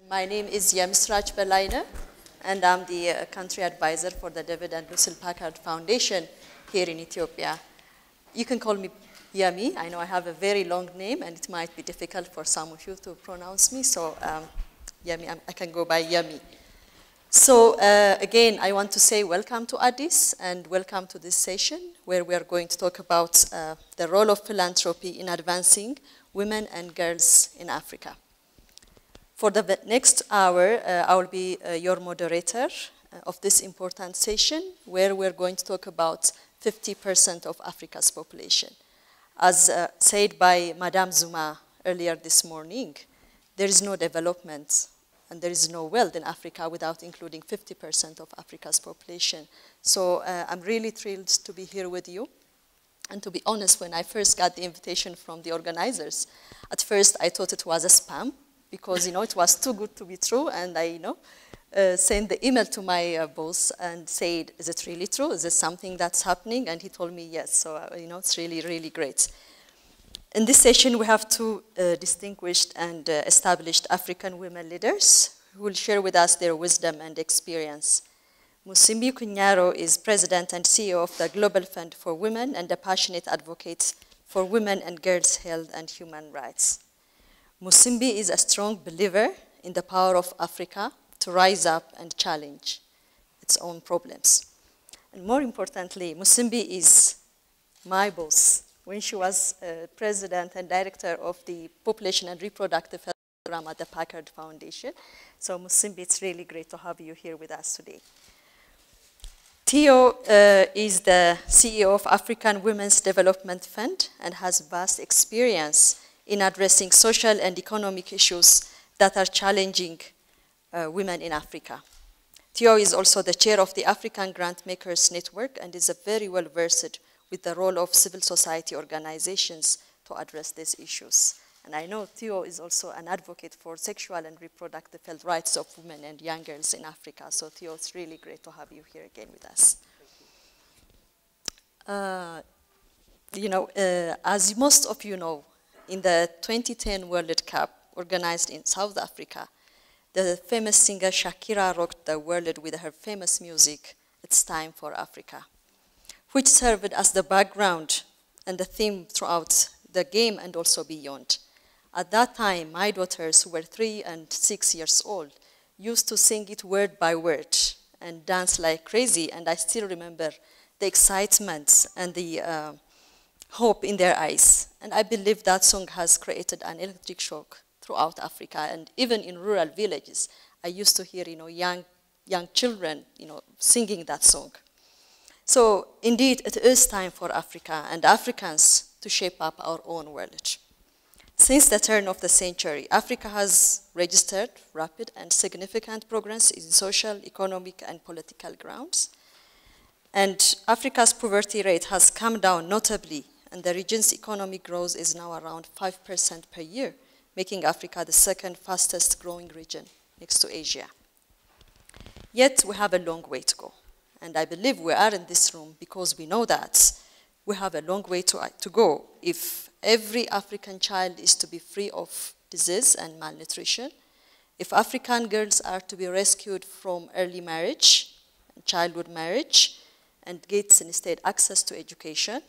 My name is Yemeserach Belayneh, and I'm the country advisor for the David and Lucile Packard Foundation here in Ethiopia. You can call me Yemi. I know I have a very long name, and it might be difficult for some of you to pronounce me, so Yemi, I can go by Yemi. So again, I want to say welcome to Addis, and welcome to this session, where we are going to talk about the role of philanthropy in advancing women and girls in Africa. For the next hour, I will be your moderator of this important session, where we're going to talk about 50% of Africa's population. As said by Madame Zuma earlier this morning, there is no development and there is no wealth in Africa without including 50% of Africa's population. So I'm really thrilled to be here with you. And to be honest, when I first got the invitation from the organizers, at first I thought it was a spam, because it was too good to be true, and I sent the email to my boss and said, "Is it really true? Is this something that's happening?" And he told me yes. So it's really, really great. In this session, we have two distinguished and established African women leaders who will share with us their wisdom and experience. Musimbi Kanyoro is president and CEO of the Global Fund for Women and a passionate advocate for women and girls' health and human rights. Musimbi is a strong believer in the power of Africa to rise up and challenge its own problems. And more importantly, Musimbi is my boss. When she was president and director of the Population and Reproductive Health Program at the Packard Foundation. So Musimbi, it's really great to have you here with us today. Theo is the CEO of African Women's Development Fund and has vast experience in addressing social and economic issues that are challenging women in Africa. Theo is also the chair of the African Grantmakers Network and is very well versed with the role of civil society organizations to address these issues. And I know Theo is also an advocate for sexual and reproductive health rights of women and young girls in Africa. So Theo, it's really great to have you here again with us. As most of you know, in the 2010 World Cup, organized in South Africa, the famous singer Shakira rocked the world with her famous music, "It's Time for Africa," which served as the background and the theme throughout the game and also beyond. At that time, my daughters, who were 3 and 6 years old, used to sing it word by word and dance like crazy, and I still remember the excitement and the hope in their eyes. And I believe that song has created an electric shock throughout Africa, and even in rural villages, I used to hear, young children, singing that song. So indeed, it is time for Africa and Africans to shape up our own world. Since the turn of the century, Africa has registered rapid and significant progress in social, economic, and political grounds. And Africa's poverty rate has come down notably, and the region's economic growth is now around 5% per year, making Africa the second fastest growing region next to Asia. Yet we have a long way to go. And I believe we are in this room because we know that we have a long way to go if every African child is to be free of disease and malnutrition, if African girls are to be rescued from early marriage, childhood marriage, and get instead access to education,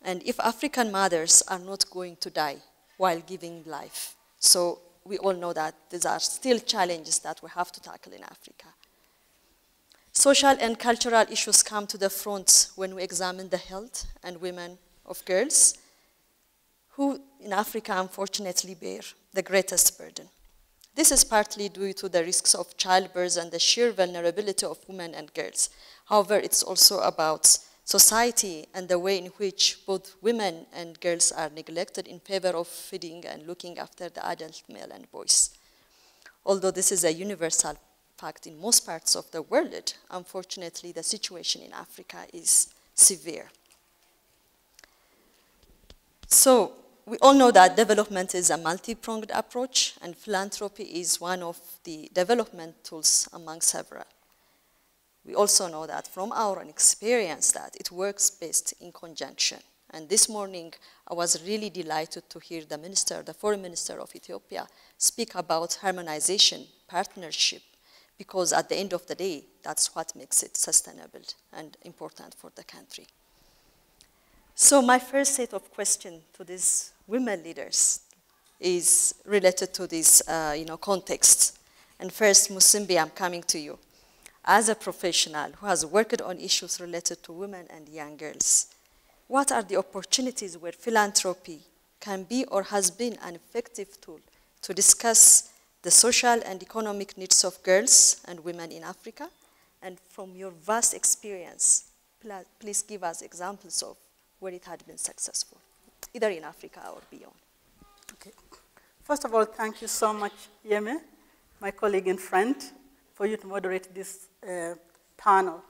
and if African mothers are not going to die while giving life. So we all know that these are still challenges that we have to tackle in Africa. Social and cultural issues come to the front when we examine the health and women of girls, who in Africa unfortunately bear the greatest burden. This is partly due to the risks of childbirth and the sheer vulnerability of women and girls. However, it's also about society and the way in which both women and girls are neglected in favor of feeding and looking after the adult male and boys. Although this is a universal fact in most parts of the world, unfortunately the situation in Africa is severe. So we all know that development is a multi-pronged approach, and philanthropy is one of the development tools among several. We also know that from our own experience that it works best in conjunction. And this morning, I was really delighted to hear the minister, the foreign minister of Ethiopia, speak about harmonization, partnership, because at the end of the day, that's what makes it sustainable and important for the country. So my first set of questions to these women leaders is related to this context. And first, Musimbi, I'm coming to you. As a professional who has worked on issues related to women and young girls, what are the opportunities where philanthropy can be or has been an effective tool to discuss the social and economic needs of girls and women in Africa? And from your vast experience, please give us examples of where it had been successful, either in Africa or beyond. Okay. First of all, thank you so much, Yeme, my colleague and friend, for you to moderate this panel.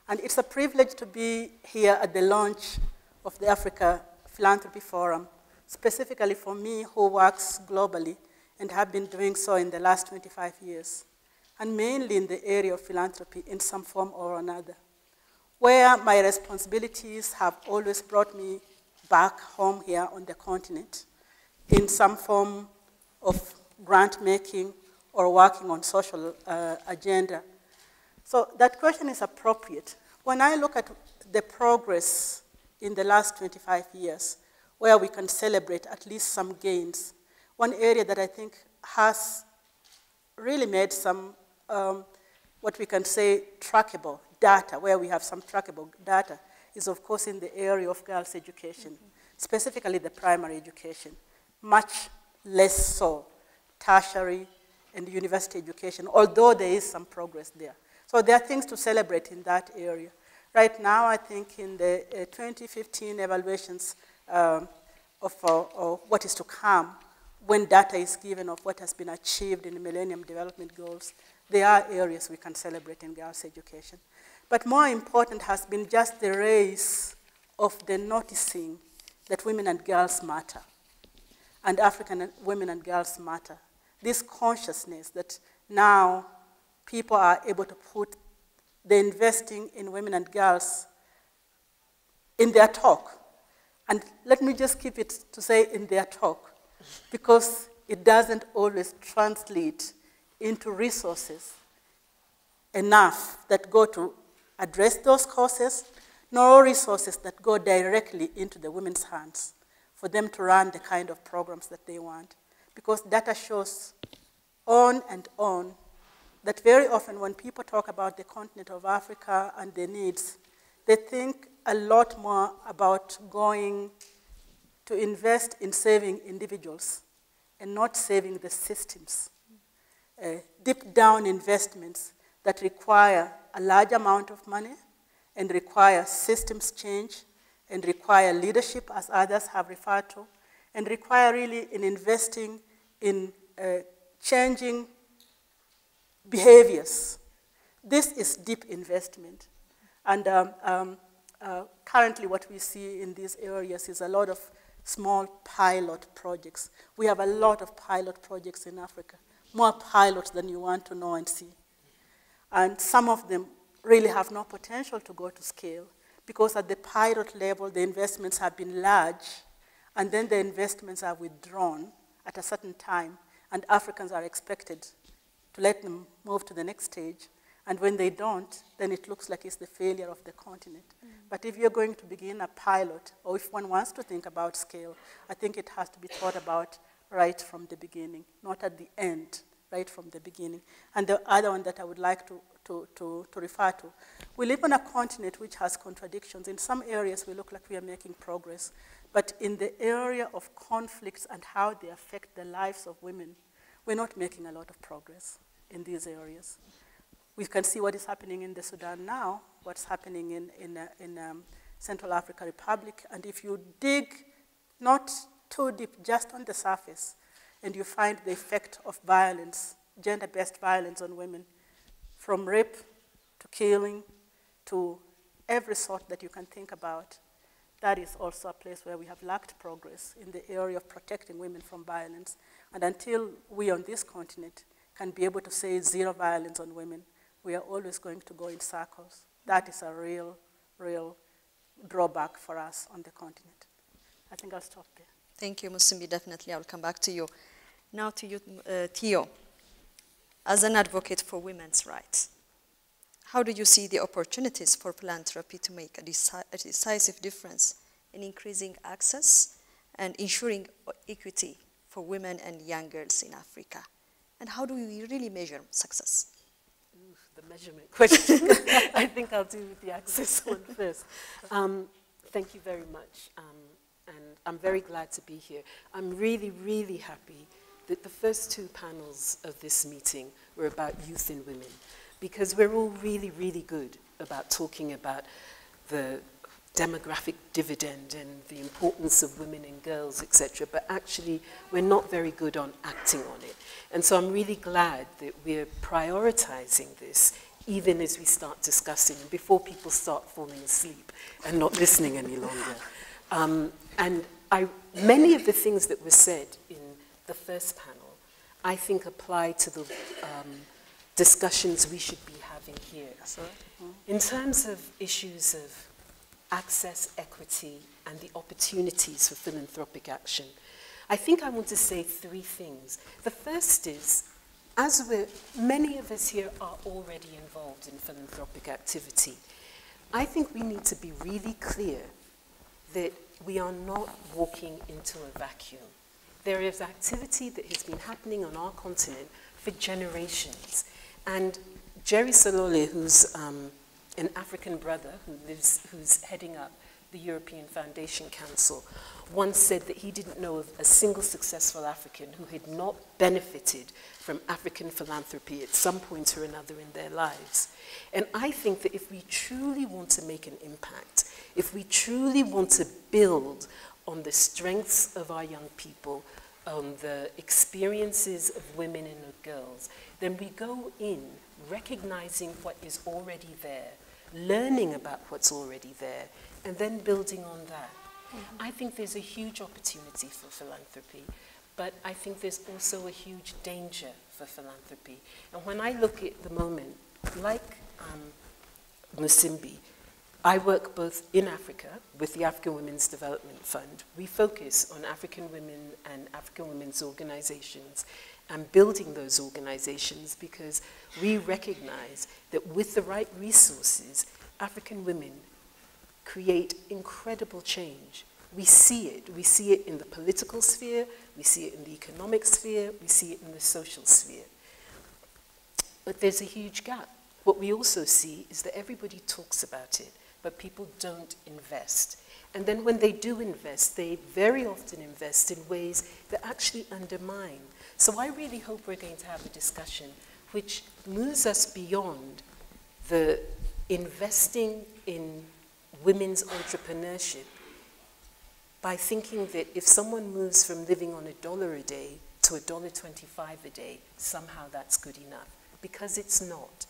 And it's a privilege to be here at the launch of the Africa Philanthropy Forum, specifically for me who works globally and have been doing so in the last 25 years, and mainly in the area of philanthropy in some form or another, where my responsibilities have always brought me back home here on the continent in some form of grant making or working on social agenda. So that question is appropriate. When I look at the progress in the last 25 years, where we can celebrate at least some gains, one area that I think has really made some, what we can say, trackable data, where we have some trackable data, is of course in the area of girls' education, specifically the primary education, much less so tertiary and university education, although there is some progress there. So there are things to celebrate in that area. Right now, I think in the 2015 evaluations of what is to come, when data is given of what has been achieved in the Millennium Development Goals, there are areas we can celebrate in girls' education. But more important has been just the raise of the noticing that women and girls matter, and African women and girls matter. This consciousness that now people are able to put the investing in women and girls in their talk. And let me just keep it to say in their talk, because it doesn't always translate into resources enough that go to address those causes, nor resources that go directly into the women's hands for them to run the kind of programs that they want. Because data shows on and on that very often when people talk about the continent of Africa and the needs, they think a lot more about going to invest in saving individuals and not saving the systems. Deep down investments that require a large amount of money and require systems change and require leadership, as others have referred to, and require really in investing in changing behaviors. This is deep investment. And currently what we see in these areas is a lot of small pilot projects. We have a lot of pilot projects in Africa, more pilots than you want to know and see. And some of them really have no potential to go to scale because at the pilot level, the investments have been large, and then the investments are withdrawn at a certain time, and Africans are expected to let them move to the next stage. And when they don't, then it looks like it's the failure of the continent. But if you're going to begin a pilot, or if one wants to think about scale, I think it has to be thought about right from the beginning, not at the end, right from the beginning. And the other one that I would like to refer to, we live on a continent which has contradictions. In some areas, we look like we are making progress. But in the area of conflicts and how they affect the lives of women, we're not making a lot of progress in these areas. We can see what is happening in the Sudan now, what's happening in Central African Republic, and if you dig not too deep, just on the surface, and you find the effect of violence, gender-based violence on women, from rape to killing to every sort that you can think about, that is also a place where we have lacked progress in the area of protecting women from violence. And until we on this continent can be able to say zero violence on women, we are always going to go in circles. That is a real drawback for us on the continent. I think I'll stop there. Thank you, Musimbi. Definitely, I'll come back to you. Now to you, Theo. As an advocate for women's rights, how do you see the opportunities for philanthropy to make a decisive difference in increasing access and ensuring equity for women and young girls in Africa? And how do we really measure success? Ooh, the measurement question. I think I'll do the access one first. Thank you very much. And I'm very glad to be here. I'm really, really happy that the first two panels of this meeting were about youth and women, because we're all really, really good about talking about the demographic dividend and the importance of women and girls, etc., but actually we're not very good on acting on it. And so I'm really glad that we're prioritizing this, even as we start discussing, before people start falling asleep and not listening any longer. Many of the things that were said in the first panel, I think apply to the discussions we should be having here. In terms of issues of access, equity, and the opportunities for philanthropic action, I think I want to say three things. The first is, many of us here are already involved in philanthropic activity. I think we need to be really clear that we are not walking into a vacuum. There is activity that has been happening on our continent for generations. And Jerry Solole, who's an African brother who's heading up the European Foundation Council, once said that he didn't know of a single successful African who had not benefited from African philanthropy at some point or another in their lives. And I think that if we truly want to make an impact, if we truly want to build on the strengths of our young people, on the experiences of women and of girls, then we go in recognizing what is already there, learning about what's already there, and then building on that. Mm-hmm. I think there's a huge opportunity for philanthropy, but I think there's also a huge danger for philanthropy. And when I look at the moment, like Musimbi, I work both in Africa with the African Women's Development Fund. We focus on African women and African women's organizations and building those organizations because we recognize that with the right resources, African women create incredible change. We see it. We see it in the political sphere, we see it in the economic sphere, we see it in the social sphere. But there's a huge gap. What we also see is that everybody talks about it, but people don't invest. And then when they do invest, they very often invest in ways that actually undermine. So I really hope we're going to have a discussion which moves us beyond the investing in women's entrepreneurship by thinking that if someone moves from living on $1 a day to $1.25 a day, somehow that's good enough, because it's not.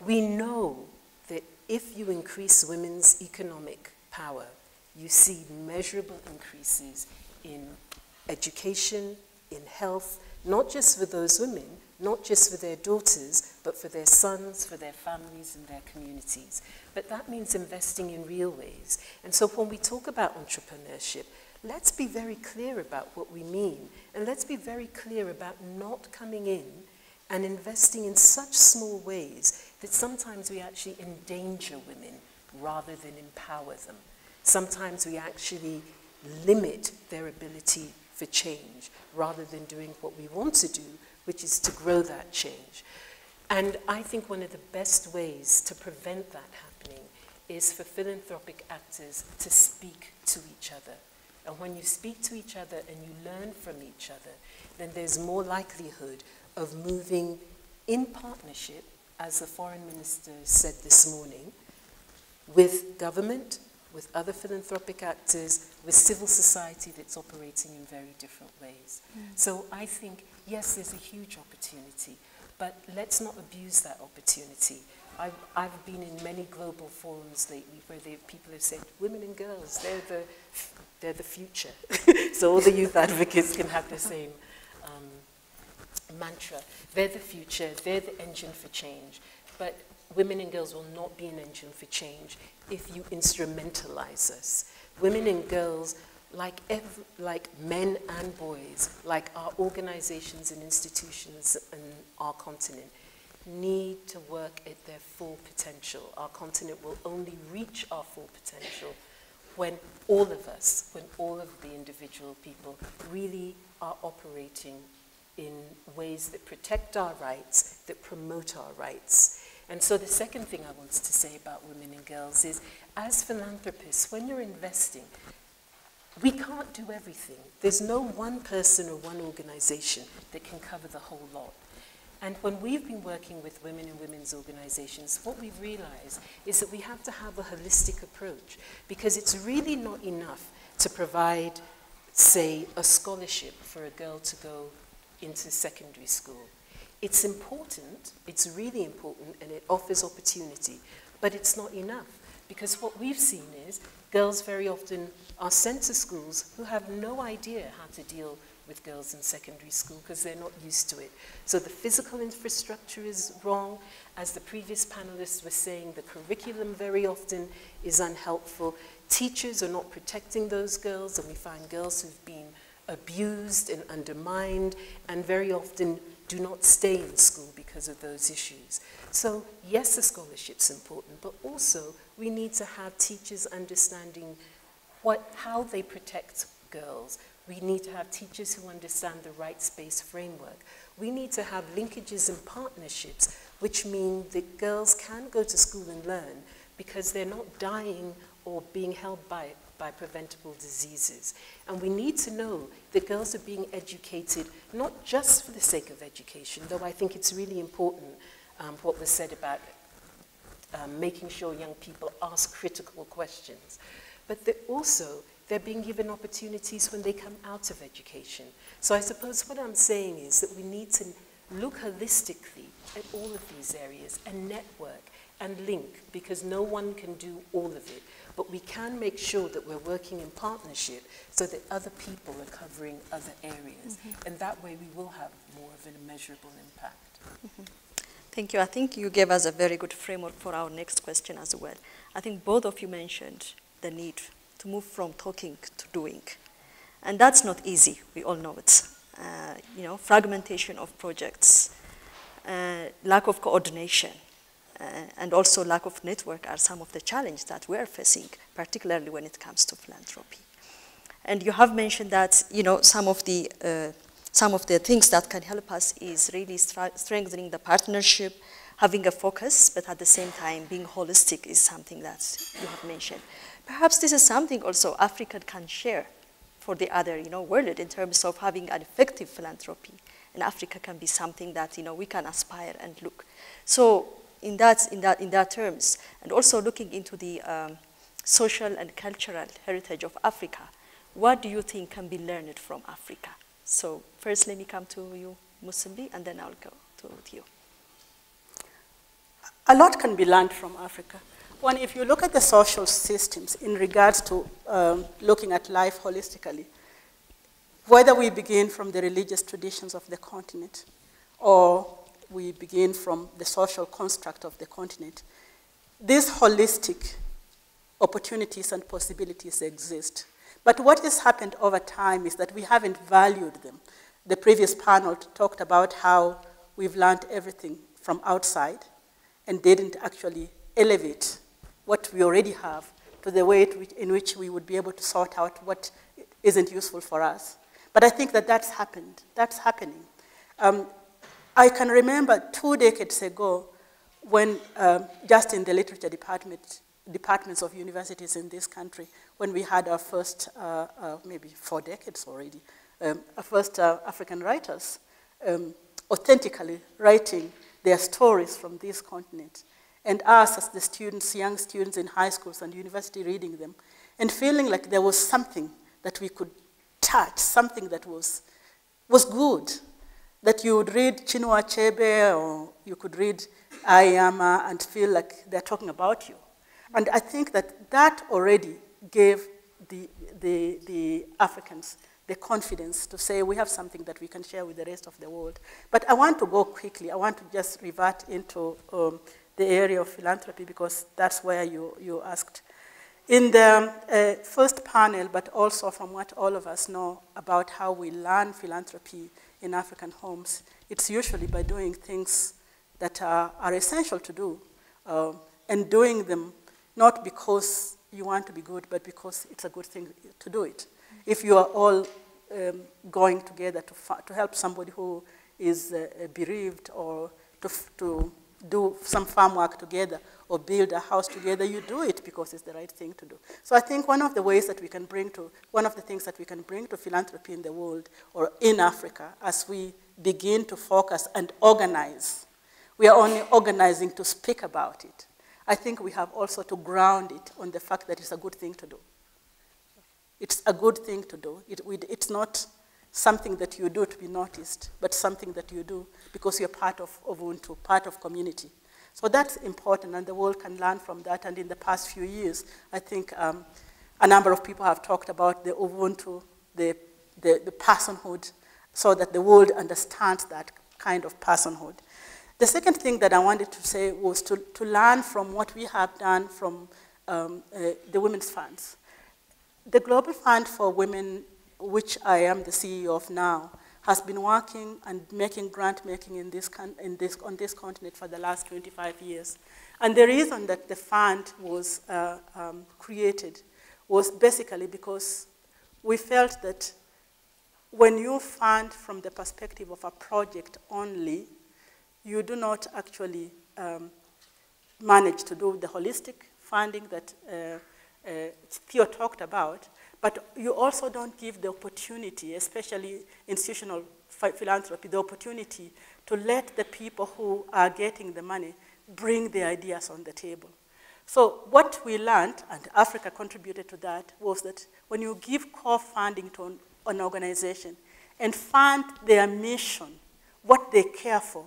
We know that if you increase women's economic power, you see measurable increases in education, in health, not just for those women, not just for their daughters, but for their sons, for their families and their communities. But that means investing in real ways. And so when we talk about entrepreneurship, let's be very clear about what we mean. And let's be very clear about not coming in and investing in such small ways that sometimes we actually endanger women rather than empower them. Sometimes we actually limit their ability for change rather than doing what we want to do, which is to grow that change. And I think one of the best ways to prevent that happening is for philanthropic actors to speak to each other. And when you speak to each other and you learn from each other, then there's more likelihood of moving in partnership, as the foreign minister said this morning, with government, with other philanthropic actors, with civil society that's operating in very different ways. So I think, yes, there's a huge opportunity, but let's not abuse that opportunity. I've been in many global forums lately where people have said, women and girls, they're the future. So all the youth advocates can have the same mantra. They're the future, they're the engine for change. But women and girls will not be an engine for change if you instrumentalize us. Women and girls, like men and boys, like our organizations and institutions in our continent, need to work at their full potential. Our continent will only reach our full potential when all of us, when all of the individual people really are operating in ways that protect our rights, that promote our rights. And so the second thing I wanted to say about women and girls is, as philanthropists, when you're investing, we can't do everything. There's no one person or one organization that can cover the whole lot. And when we've been working with women and women's organizations, what we've realized is that we have to have a holistic approach, because it's really not enough to provide, say, a scholarship for a girl to go into secondary school. It's important, it's really important, and it offers opportunity, but it's not enough, because what we've seen is girls very often are sent to schools who have no idea how to deal with girls in secondary school because they're not used to it. So the physical infrastructure is wrong. As the previous panelists were saying, the curriculum very often is unhelpful. Teachers are not protecting those girls, and we find girls who've been abused and undermined, and very often do not stay in school because of those issues. So yes, the scholarship's important, but also we need to have teachers understanding how they protect girls. We need to have teachers who understand the rights-based framework. We need to have linkages and partnerships, which mean that girls can go to school and learn because they're not dying or being held by preventable diseases. And we need to know that girls are being educated, not just for the sake of education, though I think it's really important what was said about making sure young people ask critical questions, but that also they're being given opportunities when they come out of education. So I suppose what I'm saying is that we need to look holistically at all of these areas and network and link, because no one can do all of it. But we can make sure that we're working in partnership so that other people are covering other areas. Mm-hmm. And that way we will have more of an immeasurable impact. Mm-hmm. Thank you. I think you gave us a very good framework for our next question as well. I think both of you mentioned the need to move from talking to doing. And that's not easy, we all know it. Fragmentation of projects, lack of coordination, and also lack of network are some of the challenges that we're facing, particularly when it comes to philanthropy. And you have mentioned that, some of the things that can help us is really strengthening the partnership, having a focus, but at the same time being holistic is something that you have mentioned. Perhaps this is something also Africa can share for the other, world in terms of having an effective philanthropy. And Africa can be something that, we can aspire and look. So in that terms, and also looking into the social and cultural heritage of Africa, what do you think can be learned from Africa? So first let me come to you, Musimbi, and then I'll go to Theo. A lot can be learned from Africa. One, if you look at the social systems in regards to looking at life holistically, whether we begin from the religious traditions of the continent or we begin from the social construct of the continent, these holistic opportunities and possibilities exist. But what has happened over time is that we haven't valued them. The previous panel talked about how we've learned everything from outside and didn't actually elevate what we already have to the way in which we would be able to sort out what isn't useful for us. But I think that that's happened. That's happening. I can remember 2 decades ago when just in the literature departments of universities in this country, when we had our first, maybe 4 decades already, our first African writers authentically writing their stories from this continent. And us as the students, young students in high schools and university reading them, and feeling like there was something that we could touch, something that was good. That you would read Chinua Achebe or you could read Ayama and feel like they're talking about you. And I think that already gave the Africans the confidence to say we have something that we can share with the rest of the world. But I want to go quickly. I want to just revert into the area of philanthropy, because that's where you asked. In the first panel, but also from what all of us know about how we learn philanthropy in African homes, it's usually by doing things that are essential to do, and doing them not because you want to be good, but because it's a good thing to do it. If you are all going together to help somebody who is bereaved, or to do some farm work together, or build a house together, you do it because it's the right thing to do. So I think one of the things that we can bring to philanthropy in the world, or in Africa, as we begin to focus and organize, we are only organizing to speak about it. I think we have also to ground it on the fact that it's a good thing to do. It's a good thing to do. It's not something that you do to be noticed, but something that you do because you're part of Ubuntu, part of community. So that's important, and the world can learn from that. And in the past few years, I think a number of people have talked about the Ubuntu, the personhood, so that the world understands that kind of personhood. The second thing that I wanted to say was to learn from what we have done from the women's funds. The Global Fund for Women, which I am the CEO of now, has been working and making grant making on this continent for the last 25 years. And the reason that the fund was created was basically because we felt that when you fund from the perspective of a project only, you do not actually manage to do the holistic funding that Theo talked about, but you also don't give the opportunity, especially institutional philanthropy, the opportunity to let the people who are getting the money bring their ideas on the table. So what we learned, and Africa contributed to that, was that when you give core funding to an organization and fund their mission, what they care for,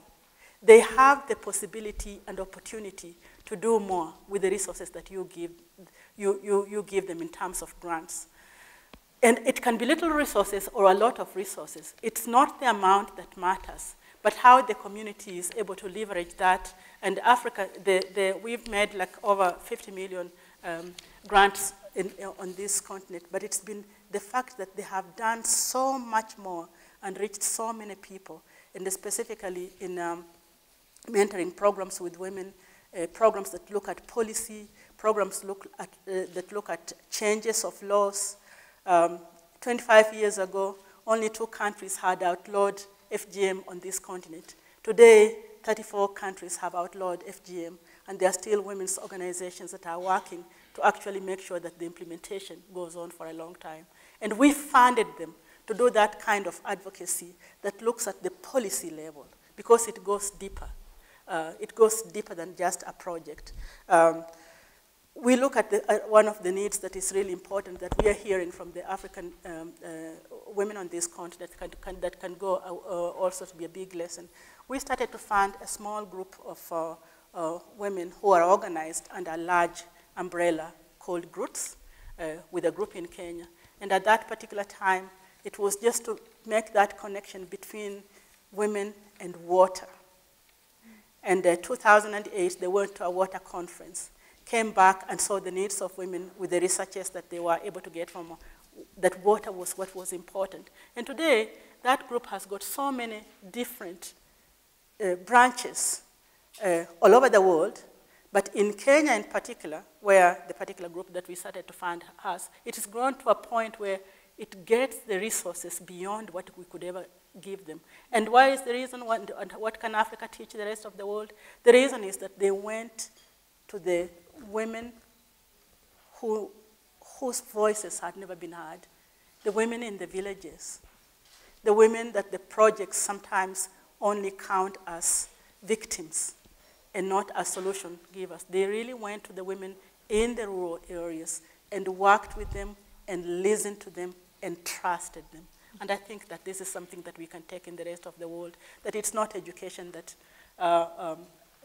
they have the possibility and opportunity to do more with the resources that you give them in terms of grants. And it can be little resources or a lot of resources. It's not the amount that matters, but how the community is able to leverage that. And Africa, we've made like over 50 million grants on this continent, but it's been the fact that they have done so much more and reached so many people, and specifically in mentoring programs with women, programs that look at policy, programs that look at changes of laws. 25 years ago, only 2 countries had outlawed FGM on this continent. Today, 34 countries have outlawed FGM, and there are still women's organizations that are working to actually make sure that the implementation goes on for a long time. And we funded them to do that kind of advocacy that looks at the policy level, because it goes deeper. It goes deeper than just a project. We look at one of the needs that is really important that we are hearing from the African women on this continent that can go also to be a big lesson. We started to fund a small group of women who are organized under a large umbrella called GROOTS, with a group in Kenya. And at that particular time, it was just to make that connection between women and water. And in 2008, they went to a water conference, came back and saw the needs of women with the researches that they were able to get from that water was what was important. And today, that group has got so many different branches all over the world, but in Kenya in particular, where the particular group that we started to fund has, it has grown to a point where it gets the resources beyond what we could ever give them. And why is the reason, and what can Africa teach the rest of the world? The reason is that they went to the women whose voices had never been heard, the women in the villages, the women that the projects sometimes only count as victims and not as solution givers. They really went to the women in the rural areas and worked with them and listened to them and trusted them. And I think that this is something that we can take in the rest of the world, that it's not education that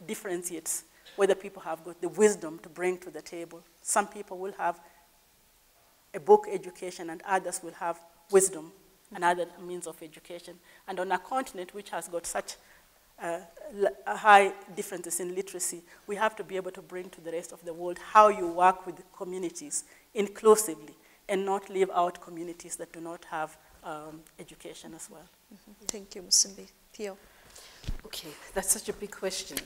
differentiates whether people have got the wisdom to bring to the table. Some people will have a book education and others will have wisdom and other means of education. And on a continent which has got such high differences in literacy, we have to be able to bring to the rest of the world how you work with communities inclusively and not leave out communities that do not have education as well. Mm-hmm. Thank you, Musimbi. Theo? Okay, that's such a big question.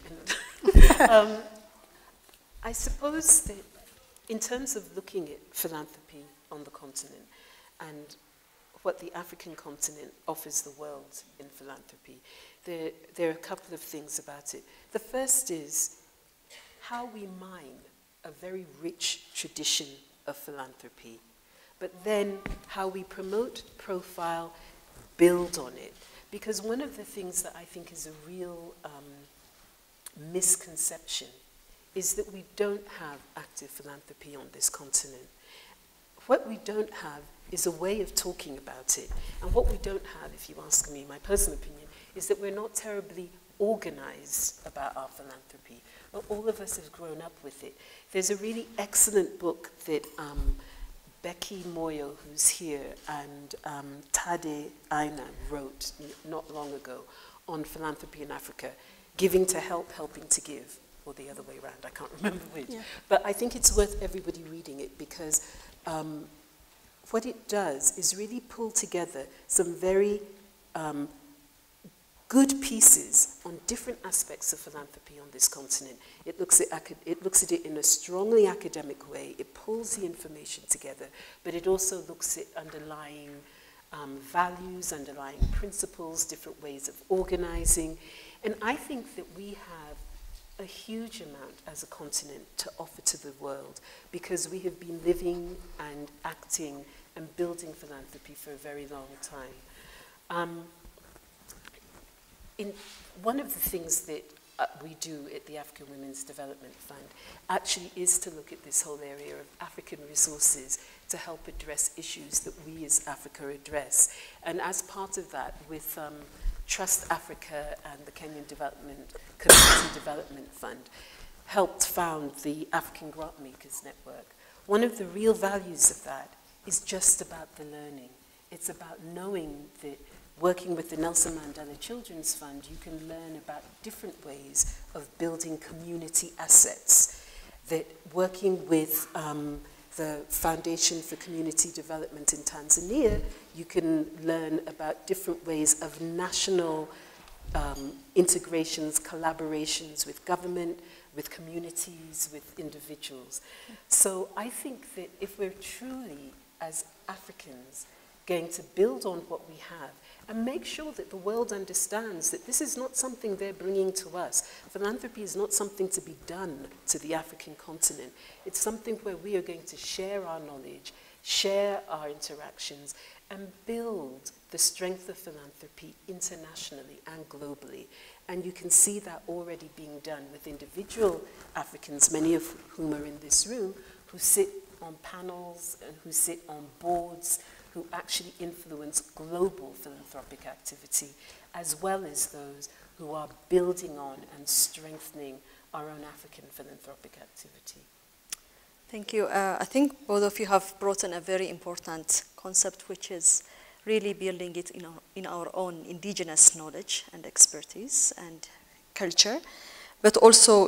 I suppose that in terms of looking at philanthropy on the continent and what the African continent offers the world in philanthropy, there are a couple of things about it. The first is how we mine a very rich tradition of philanthropy, but then how we promote, profile, build on it. Because one of the things that I think is a real misconception is that we don't have active philanthropy on this continent. What we don't have is a way of talking about it. And what we don't have, if you ask me, my personal opinion, is that we're not terribly organized about our philanthropy. But all of us have grown up with it. There's a really excellent book that Becky Moyo, who's here, and Tade Aina wrote not long ago on philanthropy in Africa, Giving to Help, Helping to Give, or the other way around, I can't remember which. Yeah. But I think it's worth everybody reading it because what it does is really pull together some very good pieces on different aspects of philanthropy on this continent. It looks at it in a strongly academic way. It pulls the information together, but it also looks at underlying values, underlying principles, different ways of organizing. And I think that we have a huge amount as a continent to offer to the world because we have been living and acting and building philanthropy for a very long time. One of the things that we do at the African Women's Development Fund actually is to look at this whole area of African resources to help address issues that we as Africa address. And as part of that, with Trust Africa and the Kenyan Community Development Fund, helped found the African Grantmakers Network. One of the real values of that is just about the learning. It's about knowing that working with the Nelson Mandela Children's Fund, you can learn about different ways of building community assets. That working with the Foundation for Community Development in Tanzania, you can learn about different ways of national integrations, collaborations with government, with communities, with individuals. So I think that if we're truly, as Africans, going to build on what we have and make sure that the world understands that this is not something they're bringing to us. Philanthropy is not something to be done to the African continent. It's something where we are going to share our knowledge, share our interactions, and build the strength of philanthropy internationally and globally. And you can see that already being done with individual Africans, many of whom are in this room, who sit on panels and who sit on boards, who actually influence global philanthropic activity, as well as those who are building on and strengthening our own African philanthropic activity. Thank you. I think both of you have brought in a very important concept, which is really building it in our own indigenous knowledge and expertise and culture, but also,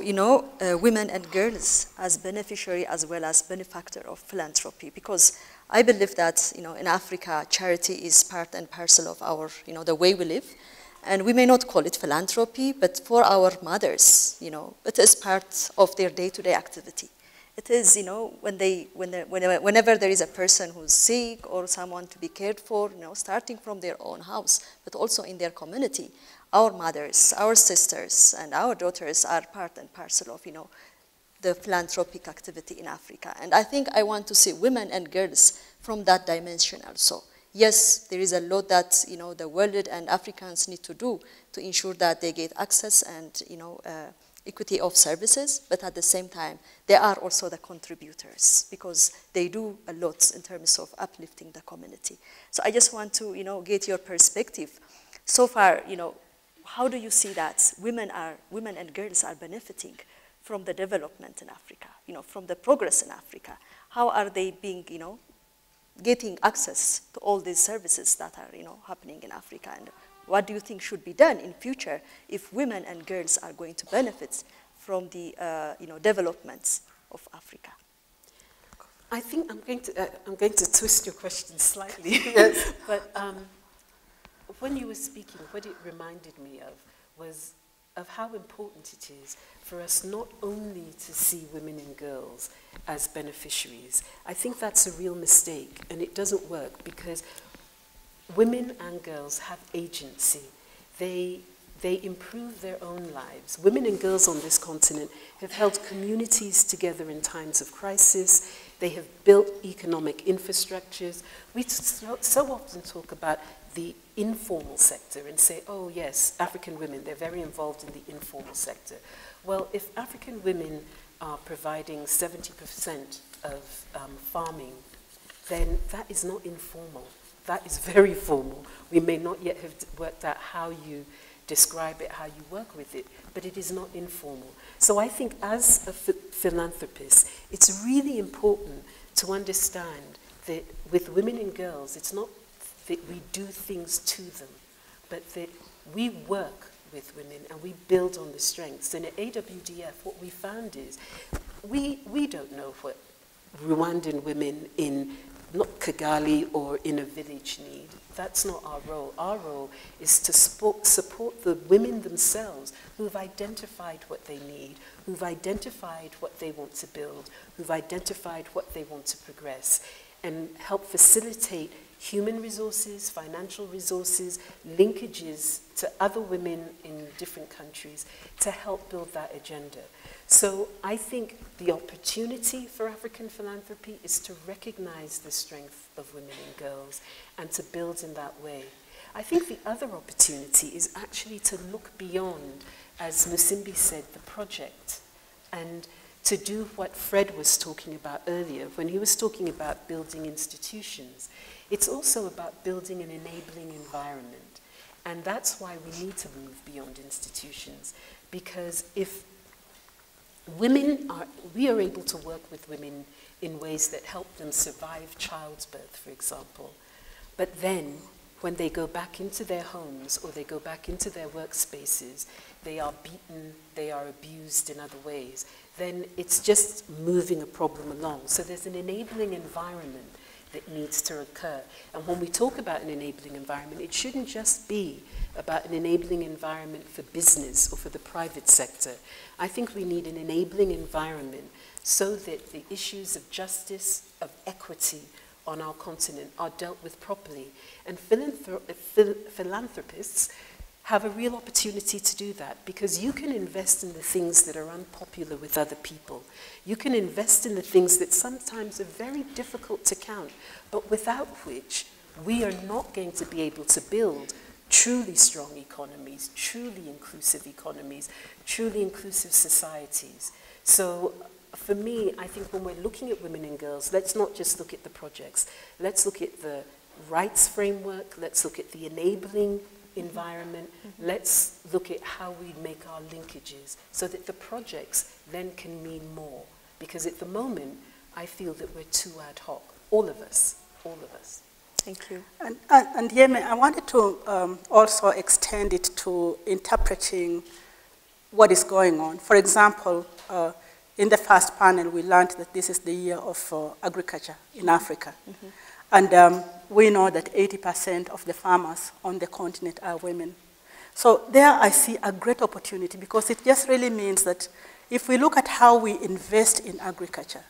women and girls as beneficiary as well as benefactor of philanthropy, because I believe that, in Africa, charity is part and parcel of our, the way we live. And we may not call it philanthropy, but for our mothers, it is part of their day-to-day activity. It is, whenever there is a person who's sick or someone to be cared for, starting from their own house, but also in their community, our mothers, our sisters, and our daughters are part and parcel of, the philanthropic activity in Africa. And I think I want to see women and girls from that dimension also. Yes, there is a lot that, the world and Africans need to do to ensure that they get access and, equity of services, but at the same time, they are also the contributors because they do a lot in terms of uplifting the community. So I just want to, get your perspective. So far, how do you see that women and girls are benefiting from the development in Africa, from the progress in Africa? How are they being, getting access to all these services that are, happening in Africa? And What do you think should be done in future if women and girls are going to benefit from the developments of Africa? I think I'm going to twist your question slightly. Yes. But when you were speaking, what it reminded me of was of how important it is for us not only to see women and girls as beneficiaries. I think that's a real mistake, and it doesn't work, because women and girls have agency. They improve their own lives. Women and girls on this continent have held communities together in times of crisis. They have built economic infrastructures. We so often talk about the informal sector and say, oh yes, African women, they're very involved in the informal sector. Well, if African women are providing 70% of farming, then that is not informal. That is very formal. We may not yet have worked out how you describe it, how you work with it, but it is not informal. So I think as a philanthropist, it's really important to understand that with women and girls, it's not that we do things to them, but that we work with women and we build on the strengths. And at AWDF, what we found is we don't know what Rwandan women in not Kigali or in a village need. That's not our role. Our role is to support the women themselves who've identified what they need, who've identified what they want to build, who've identified what they want to progress, and help facilitate human resources, financial resources, linkages to other women in different countries to help build that agenda. So I think the opportunity for African philanthropy is to recognize the strength of women and girls and to build in that way. I think the other opportunity is actually to look beyond, as Musimbi said, the project, and to do what Fred was talking about earlier when he was talking about building institutions. It's also about building an enabling environment. And that's why we need to move beyond institutions. Because if we are able to work with women in ways that help them survive childbirth, for example. But then, when they go back into their homes or they go back into their workspaces, they are beaten, they are abused in other ways, then it's just moving a problem along. So there's an enabling environment that needs to occur. And when we talk about an enabling environment, it shouldn't just be about an enabling environment for business or for the private sector. I think we need an enabling environment so that the issues of justice, of equity on our continent are dealt with properly. And philanthropists have a real opportunity to do that, because you can invest in the things that are unpopular with other people. You can invest in the things that sometimes are very difficult to count, but without which we are not going to be able to build truly strong economies, truly inclusive societies. So for me, I think when we're looking at women and girls, let's not just look at the projects. Let's look at the rights framework. Let's look at the enabling environment. Let's look at how we make our linkages so that the projects then can mean more. Because at the moment, I feel that we're too ad hoc. All of us. Thank you. And Yeme, I wanted to also extend it to interpreting what is going on. For example, in the first panel, we learned that this is the year of agriculture in Africa. Mm-hmm. And we know that 80% of the farmers on the continent are women. So there I see a great opportunity, because it just really means that if we look at how we invest in agriculture,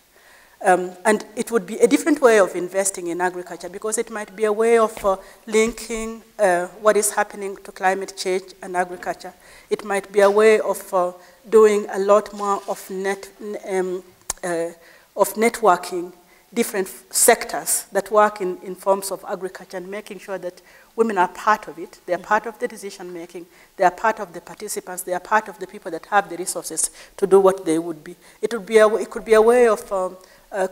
and it would be a different way of investing in agriculture, because it might be a way of linking what is happening to climate change and agriculture. It might be a way of doing a lot more of networking different sectors that work in forms of agriculture, and making sure that women are part of it. They are part of the decision making. They are part of the participants. They are part of the people that have the resources to do what they would be. It could be a way of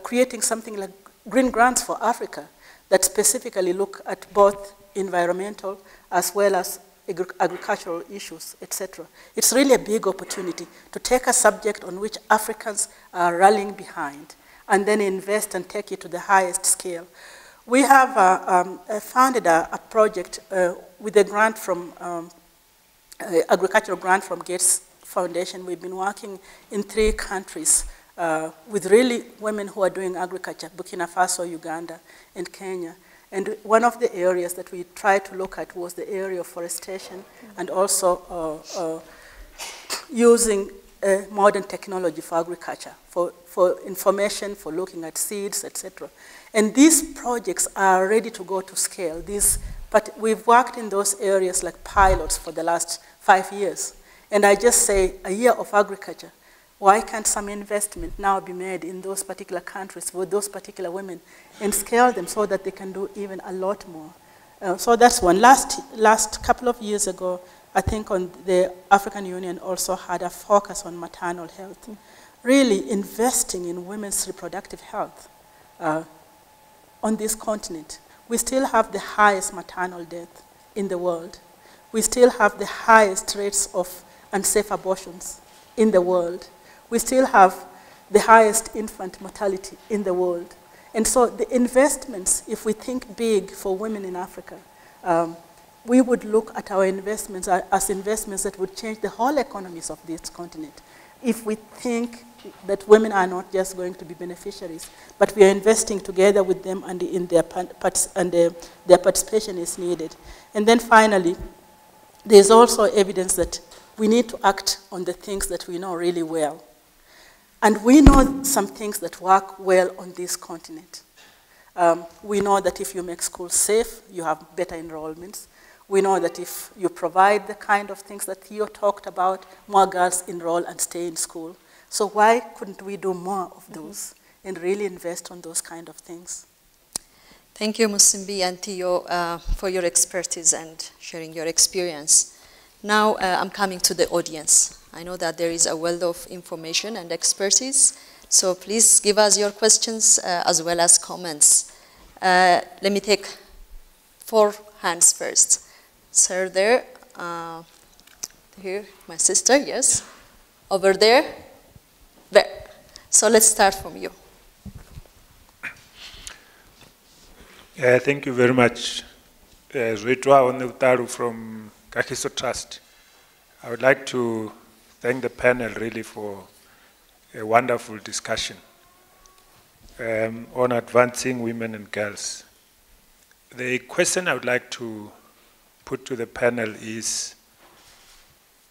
creating something like green grants for Africa that specifically look at both environmental as well as agricultural issues, etc. It's really a big opportunity to take a subject on which Africans are rallying behind and then invest and take it to the highest scale. We have funded a project with a grant from agricultural grant from Gates Foundation. We've been working in 3 countries with really women who are doing agriculture: Burkina Faso, Uganda, and Kenya. And one of the areas that we tried to look at was the area of forestation and also using modern technology for agriculture, for information, for looking at seeds, etc. And these projects are ready to go to scale. But we've worked in those areas like pilots for the last 5 years. And I just say, a year of agriculture, why can't some investment now be made in those particular countries with those particular women and scale them so that they can do even a lot more? So that's one. Last couple of years ago, I think the African Union also had a focus on maternal health, really investing in women's reproductive health on this continent. We still have the highest maternal death in the world. We still have the highest rates of unsafe abortions in the world. We still have the highest infant mortality in the world. And so the investments, if we think big for women in Africa, we would look at our investments as investments that would change the whole economies of this continent. If we think that women are not just going to be beneficiaries, but we are investing together with them and their participation is needed. And then finally, there's also evidence that we need to act on the things that we know really well. And we know some things that work well on this continent. We know that if you make schools safe, you have better enrollments. We know that if you provide the kind of things that Theo talked about, more girls enroll and stay in school. So why couldn't we do more of those and really invest on those kind of things? Thank you, Musimbi and Theo, for your expertise and sharing your experience. Now I'm coming to the audience. I know that there is a wealth of information and expertise, so please give us your questions as well as comments. Let me take 4 hands first. Sir there, here, my sister, yes. Over there, there. So let's start from you. Thank you very much. Zwetwa Onutaru from Kakiso Trust. I would like to thank the panel really for a wonderful discussion on advancing women and girls. The question I would like to put to the panel is,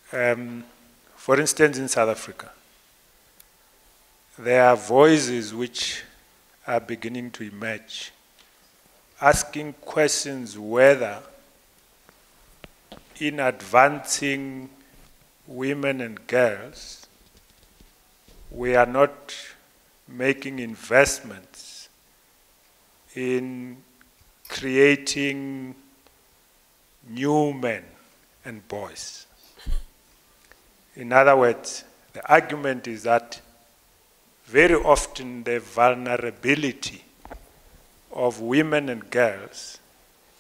for instance, in South Africa, there are voices which are beginning to emerge, asking questions whether in advancing women and girls, we are not making investments in creating new men and boys. In other words, the argument is that very often the vulnerability of women and girls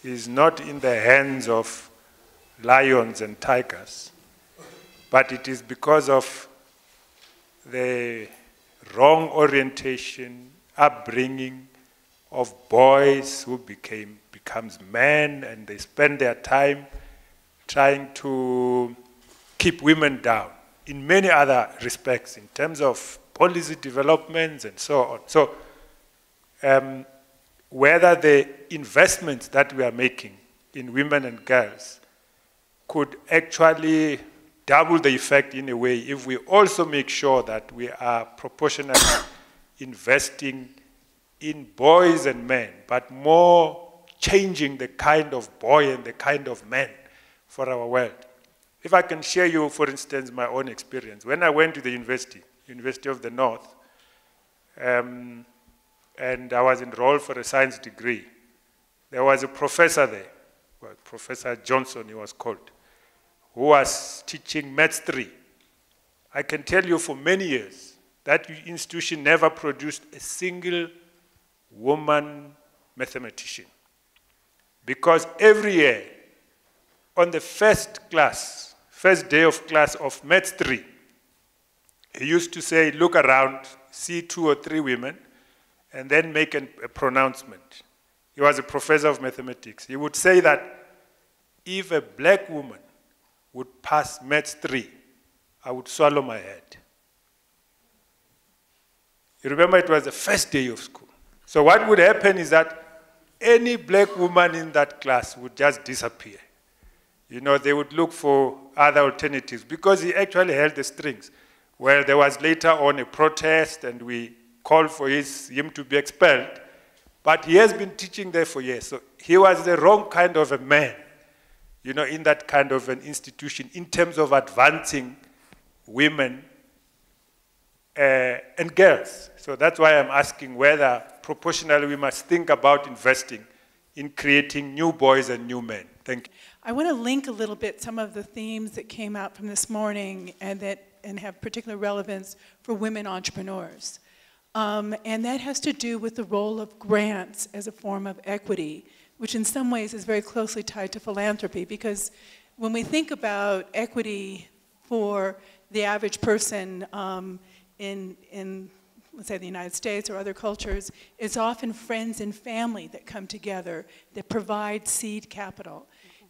is not in the hands of lions and tigers, but it is because of the wrong orientation, upbringing of boys who becomes men, and they spend their time trying to keep women down in many other respects, in terms of policy developments and so on. So whether the investments that we are making in women and girls could actually double the effect in a way if we also make sure that we are proportionally investing in boys and men, but more changing the kind of boy and the kind of man for our world. If I can share you, for instance, my own experience. When I went to the University of the North, and I was enrolled for a science degree, there was a professor there, well, Professor Johnson he was called, who was teaching Maths 3. I can tell you for many years, that institution never produced a single woman mathematician. Because every year, on the first day of class of Maths 3, he used to say, look around, see 2 or 3 women, and then make a pronouncement. He He was a professor of mathematics. He would say that if a black woman would pass Maths 3, I would swallow my head. You remember it was the first day of school. So what would happen is that any black woman in that class would just disappear. You know, they would look for other alternatives because he actually held the strings. Well, there was later on a protest and we called for him to be expelled. But he has been teaching there for years. So he was the wrong kind of a man, you know, in that kind of an institution in terms of advancing women and girls. So that's why I'm asking whether proportionally we must think about investing in creating new boys and new men. Thank you. I want to link a little bit some of the themes that came out from this morning and have particular relevance for women entrepreneurs. And that has to do with the role of grants as a form of equity, which in some ways is very closely tied to philanthropy, because when we think about equity for the average person in let's say the United States or other cultures, it's often friends and family that come together that provide seed capital.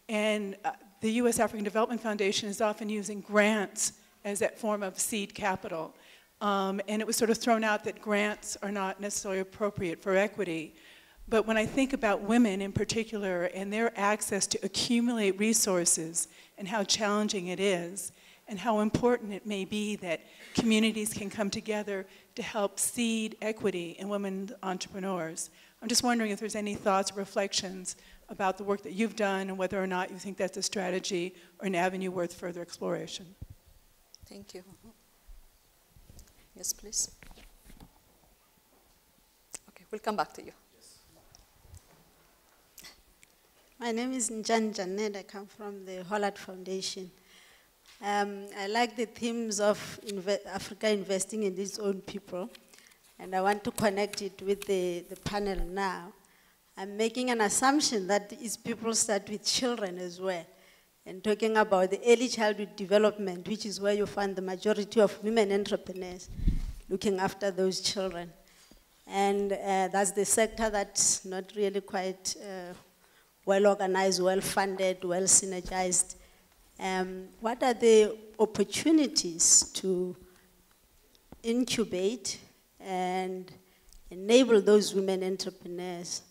And the U.S. African Development Foundation is often using grants as that form of seed capital. And it was sort of thrown out that grants are not necessarily appropriate for equity. But when I think about women in particular and their access to accumulate resources and how challenging it is, and how important it may be that communities can come together to help seed equity in women entrepreneurs. I'm just wondering if there's any thoughts or reflections about the work that you've done and whether or not you think that's a strategy or an avenue worth further exploration. Thank you. Yes, please. Okay, we'll come back to you. My name is Njan Janet. I come from the Hollard Foundation. I like the themes of Africa investing in its own people, and I want to connect it with the panel now. I'm making an assumption that these people start with children as well, and talking about the early childhood development, which is where you find the majority of women entrepreneurs looking after those children. And that's the sector that's not really quite well organized, well funded, well synergized. What are the opportunities to incubate and enable those women entrepreneurs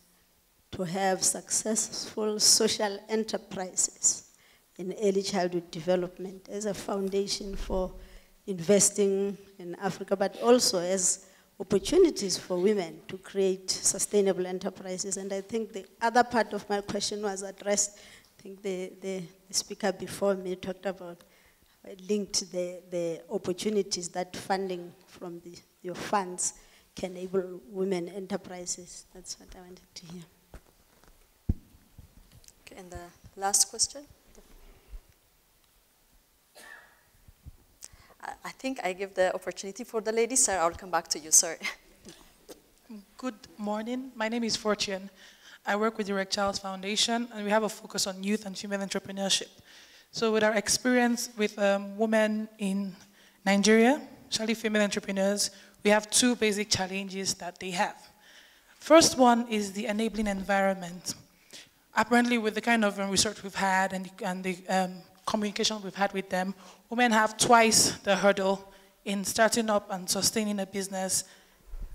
to have successful social enterprises in early childhood development as a foundation for investing in Africa, but also as opportunities for women to create sustainable enterprises? And I think the other part of my question was addressed. I think the speaker before me talked about, linked the opportunities that funding from your funds can enable women enterprises. That's what I wanted to hear. Okay, and the last question? I think I give the opportunity for the lady, sir. I'll come back to you, sir. Good morning. My name is Fortune. I work with the Direct Child's Foundation, and we have a focus on youth and female entrepreneurship. So with our experience with women in Nigeria, especially female entrepreneurs, we have two basic challenges that they have. First one is the enabling environment. Apparently, with the kind of research we've had and the communication we've had with them, women have twice the hurdle in starting up and sustaining a business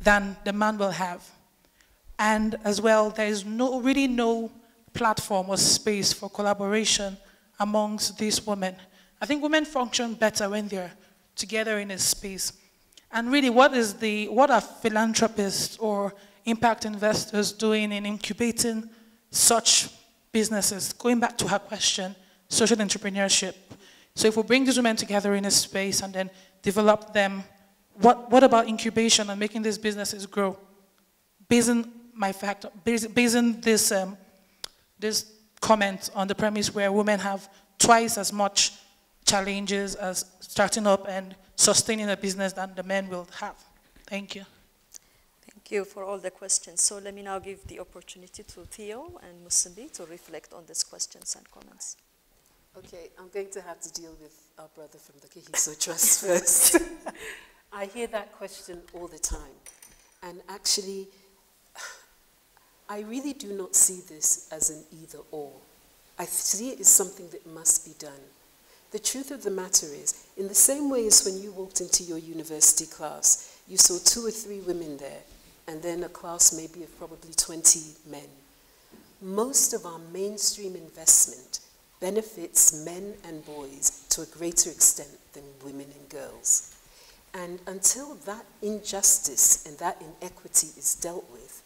than the man will have. And as well, there is really no platform or space for collaboration amongst these women. I think women function better when they're together in a space. And really, what are philanthropists or impact investors doing in incubating such businesses? Going back to her question, social entrepreneurship. So if we bring these women together in a space and then develop them, what about incubation and making these businesses grow? Basing this comment on the premise where women have twice as much challenges as starting up and sustaining a business than the men will have. Thank you. Thank you for all the questions. So let me now give the opportunity to Theo and Musimbi to reflect on these questions and comments. Okay, I'm going to have to deal with our brother from the Kehiso Trust first. I hear that question all the time. And actually, I really do not see this as an either-or. I see it as something that must be done. The truth of the matter is, in the same way as when you walked into your university class, you saw 2 or 3 women there, and then a class maybe of probably 20 men. Most of our mainstream investment benefits men and boys to a greater extent than women and girls. And until that injustice and that inequity is dealt with,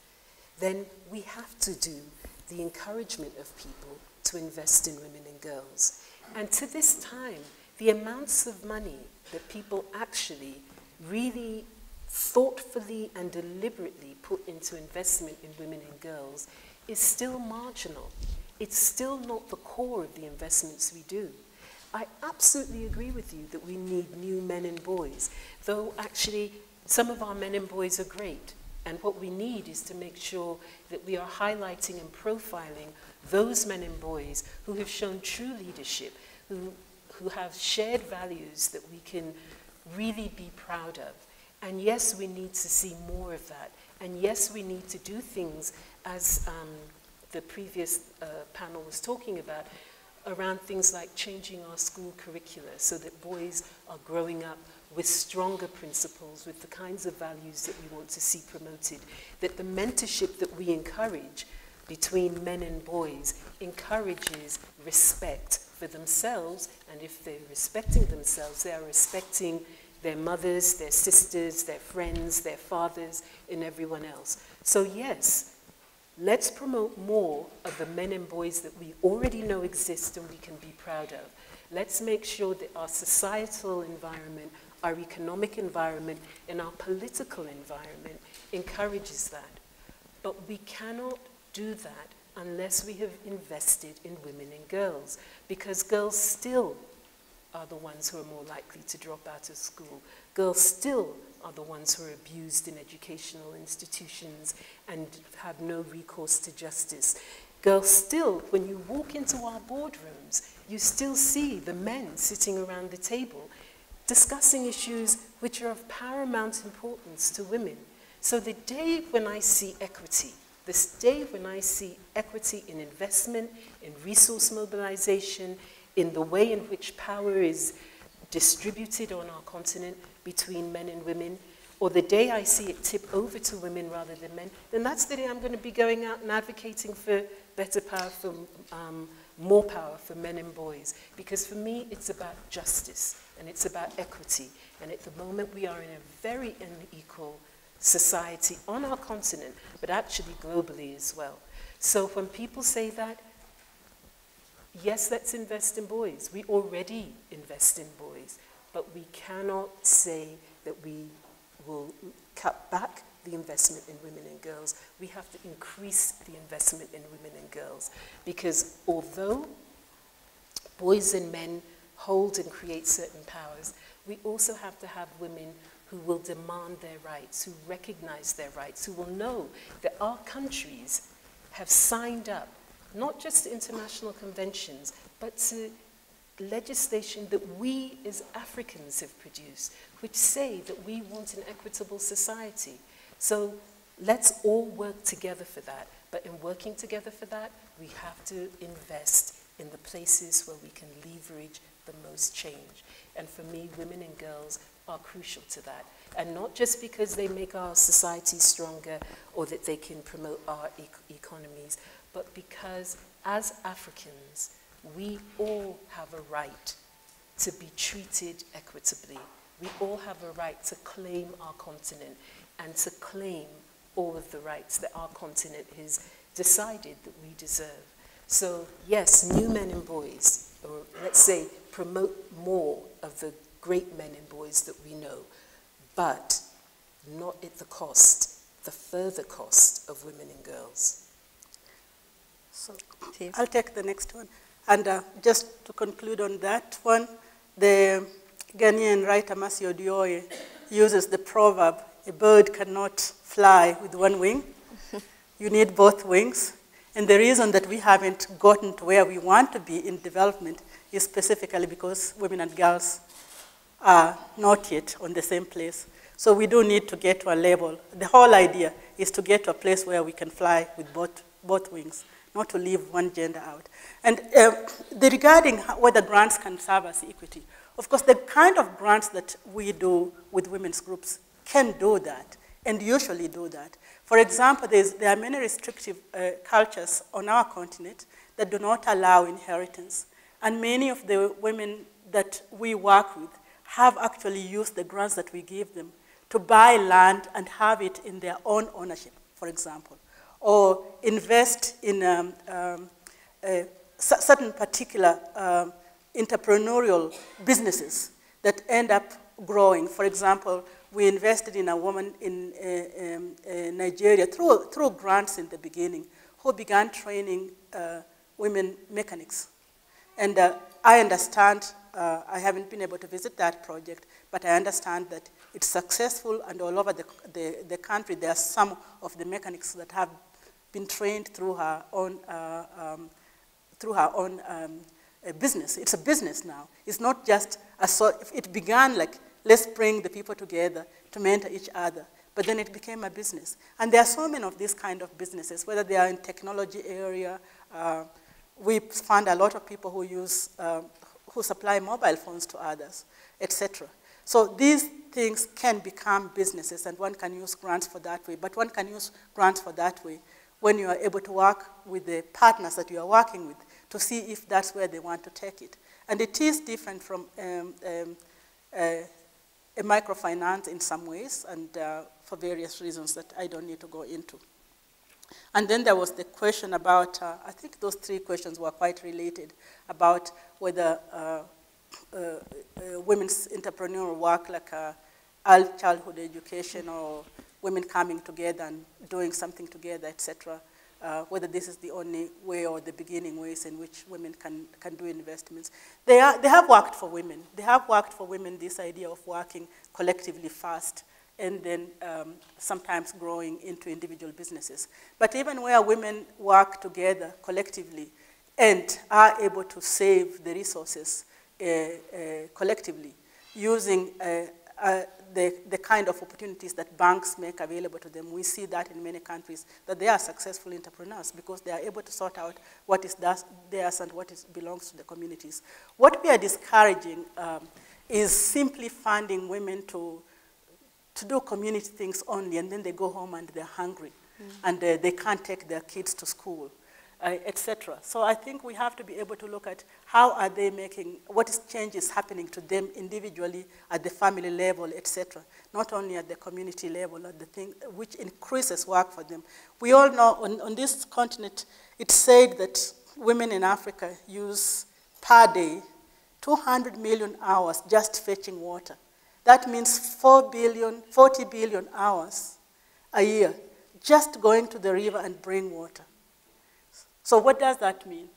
then we have to do the encouragement of people to invest in women and girls. And to this time, the amounts of money that people actually really thoughtfully and deliberately put into investment in women and girls is still marginal. It's still not the core of the investments we do. I absolutely agree with you that we need new men and boys, though actually some of our men and boys are great. And what we need is to make sure that we are highlighting and profiling those men and boys who have shown true leadership, who have shared values that we can really be proud of. And yes, we need to see more of that. And yes, we need to do things, as the previous panel was talking about, around things like changing our school curricula so that boys are growing up with stronger principles, with the kinds of values that we want to see promoted, that the mentorship that we encourage between men and boys encourages respect for themselves, and if they're respecting themselves, they are respecting their mothers, their sisters, their friends, their fathers, and everyone else. So yes, let's promote more of the men and boys that we already know exist and we can be proud of. Let's make sure that our societal environment, our economic environment, and our political environment encourages that. But we cannot do that unless we have invested in women and girls, because girls still are the ones who are more likely to drop out of school. Girls still are the ones who are abused in educational institutions and have no recourse to justice. Girls still, when you walk into our boardrooms, you still see the men sitting around the table discussing issues which are of paramount importance to women. So the day when I see equity, this day when I see equity in investment, in resource mobilization, in the way in which power is distributed on our continent between men and women, or the day I see it tip over to women rather than men, then that's the day I'm going to be going out and advocating for better power, for more power for men and boys. Because for me, it's about justice, and it's about equity. And at the moment, we are in a very unequal society on our continent, but actually globally as well. So when people say that, yes, let's invest in boys. We already invest in boys, but we cannot say that we will cut back the investment in women and girls. We have to increase the investment in women and girls, because although boys and men hold and create certain powers, we also have to have women who will demand their rights, who recognize their rights, who will know that our countries have signed up not just to international conventions, but to legislation that we as Africans have produced, which say that we want an equitable society. So let's all work together for that. But in working together for that, we have to invest in the places where we can leverage the most change. And for me, women and girls are crucial to that. And not just because they make our society stronger or that they can promote our economies, but because as Africans, we all have a right to be treated equitably. We all have a right to claim our continent and to claim all of the rights that our continent has decided that we deserve. So yes, new men and boys, or let's say promote more of the great men and boys that we know, but not at the cost, the further cost of women and girls. So I'll take the next one. And just to conclude on that one, the Ghanaian writer Masio Dioye uses the proverb, a bird cannot fly with one wing. You need both wings. And the reason that we haven't gotten to where we want to be in development is specifically because women and girls are not yet on the same place. So we do need to get to a level. The whole idea is to get to a place where we can fly with both wings, not to leave one gender out. And regarding whether grants can serve as equity, of course, the kind of grants that we do with women's groups can do that, and usually do that. For example, there are many restrictive cultures on our continent that do not allow inheritance. And many of the women that we work with have actually used the grants that we give them to buy land and have it in their own ownership, for example, or invest in certain particular entrepreneurial businesses that end up growing. For example, we invested in a woman in Nigeria through grants in the beginning who began training women mechanics. And I understand, I haven't been able to visit that project, but I understand that it's successful, and all over the country there are some of the mechanics that have been trained through her own business. It's a business now. It's not just it began like, let's bring the people together to mentor each other, but then it became a business. And there are so many of these kind of businesses, whether they are in technology area. We found a lot of people who supply mobile phones to others, etc. So these things can become businesses, and one can use grants for that way. But one can use grants for that way when you are able to work with the partners that you are working with to see if that's where they want to take it. And it is different from a microfinance in some ways, and for various reasons that I don't need to go into. And then there was the question about, I think those three questions were quite related, about whether women's entrepreneurial work, like early childhood education, or women coming together and doing something together, etc., whether this is the only way or the beginning ways in which women can do investments. They have worked for women. They have worked for women, this idea of working collectively first, and then sometimes growing into individual businesses. But even where women work together collectively and are able to save the resources collectively using the kind of opportunities that banks make available to them, we see that in many countries, that they are successful entrepreneurs because they are able to sort out what is theirs and what belongs to the communities. What we are discouraging is simply funding women to do community things only, and then they go home and they're hungry, and they can't take their kids to school, etc. So I think we have to be able to look at how are they making, what is changes happening to them individually at the family level, etc. Not only at the community level, at the thing which increases work for them. We all know on this continent, it's said that women in Africa use per day 200 million hours just fetching water. That means 40 billion hours a year just going to the river and bring water. So what does that mean?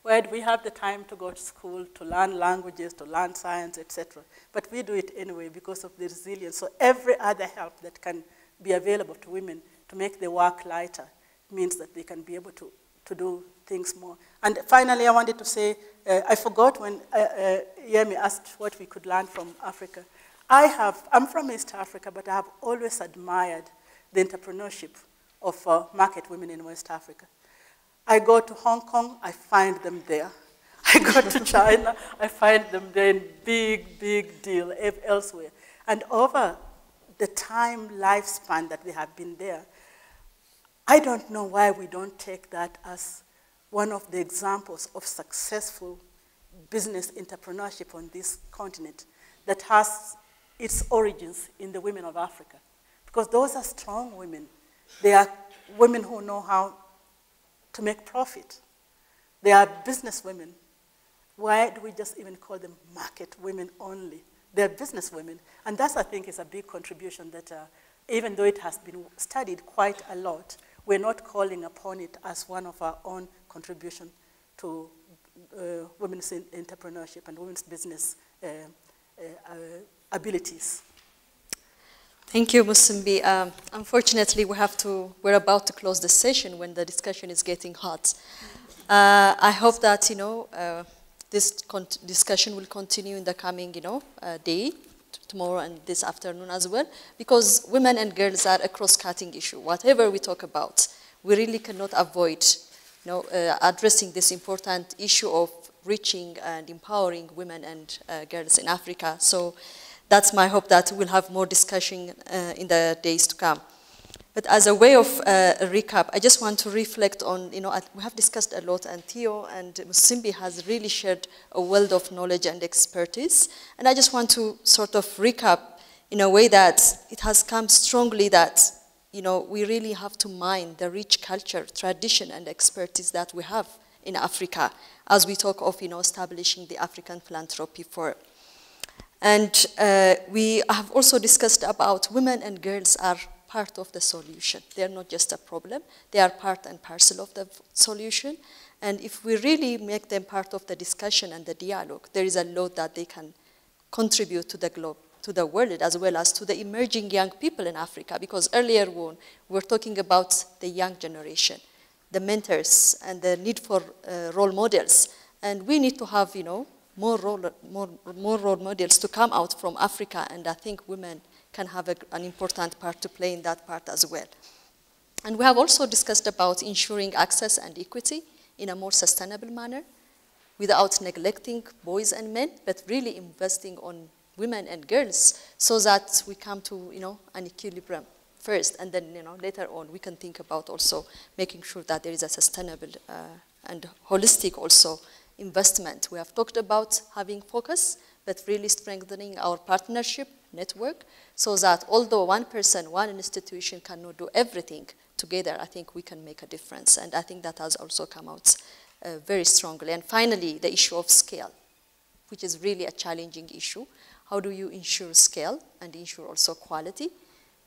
Where do we have the time to go to school, to learn languages, to learn science, etc.? But we do it anyway because of the resilience. So every other help that can be available to women to make the work lighter means that they can be able to do things more. And finally, I wanted to say, I forgot when Yemi asked what we could learn from Africa. I'm from East Africa, but I have always admired the entrepreneurship of market women in West Africa. I go to Hong Kong, I find them there. I go to China, I find them there in big deal elsewhere. And over the time lifespan that they have been there, I don't know why we don't take that as one of the examples of successful business entrepreneurship on this continent that has its origins in the women of Africa. Because those are strong women. They are women who know how to make profit. They are business women. Why do we just even call them market women only? They're business women. And that, I think, is a big contribution that even though it has been studied quite a lot, we're not calling upon it as one of our own contribution to women's entrepreneurship and women's business abilities. Thank you, Musimbi. Unfortunately, we're about to close the session when the discussion is getting hot. I hope that, this discussion will continue in the coming, day tomorrow and this afternoon as well, because women and girls are a cross-cutting issue. Whatever we talk about, we really cannot avoid addressing this important issue of reaching and empowering women and girls in Africa. So that's my hope that we'll have more discussion in the days to come. But as a way of a recap, I just want to reflect on, we have discussed a lot, and Theo and Musimbi has really shared a wealth of knowledge and expertise. And I just want to sort of recap in a way that it has come strongly that, we really have to mine the rich culture, tradition, and expertise that we have in Africa as we talk of, establishing the African Philanthropy Forum. And we have also discussed about women and girls are part of the solution. They are not just a problem. They are part and parcel of the solution. And if we really make them part of the discussion and the dialogue, there is a lot that they can contribute to the globe, to the world, as well as to the emerging young people in Africa. Because earlier on, we were talking about the young generation, the mentors, and the need for role models. And we need to have, more role models to come out from Africa. And I think women can have an important part to play in that part as well. And we have also discussed about ensuring access and equity in a more sustainable manner without neglecting boys and men, but really investing on women and girls so that we come to, an equilibrium first, and then, later on we can think about also making sure that there is a sustainable and holistic also investment. We have talked about having focus, but really strengthening our partnership network so that although one person, one institution cannot do everything together, I think we can make a difference. And I think that has also come out very strongly. And finally, the issue of scale, which is really a challenging issue. How do you ensure scale and ensure also quality?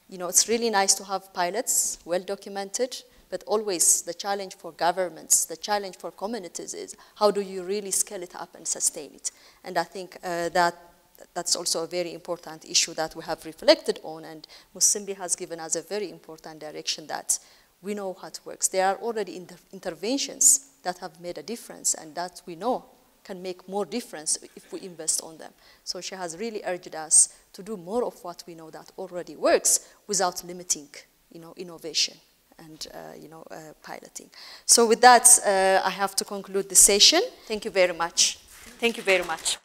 It's really nice to have pilots, well documented, but always the challenge for governments, the challenge for communities is how do you really scale it up and sustain it? And I think that's also a very important issue that we have reflected on, and Musimbi has given us a very important direction that we know how it works. There are already interventions that have made a difference and that we know can make more difference if we invest on them. So she has really urged us to do more of what we know that already works without limiting, innovation and, piloting. So with that, I have to conclude the session. Thank you very much. Thank you very much.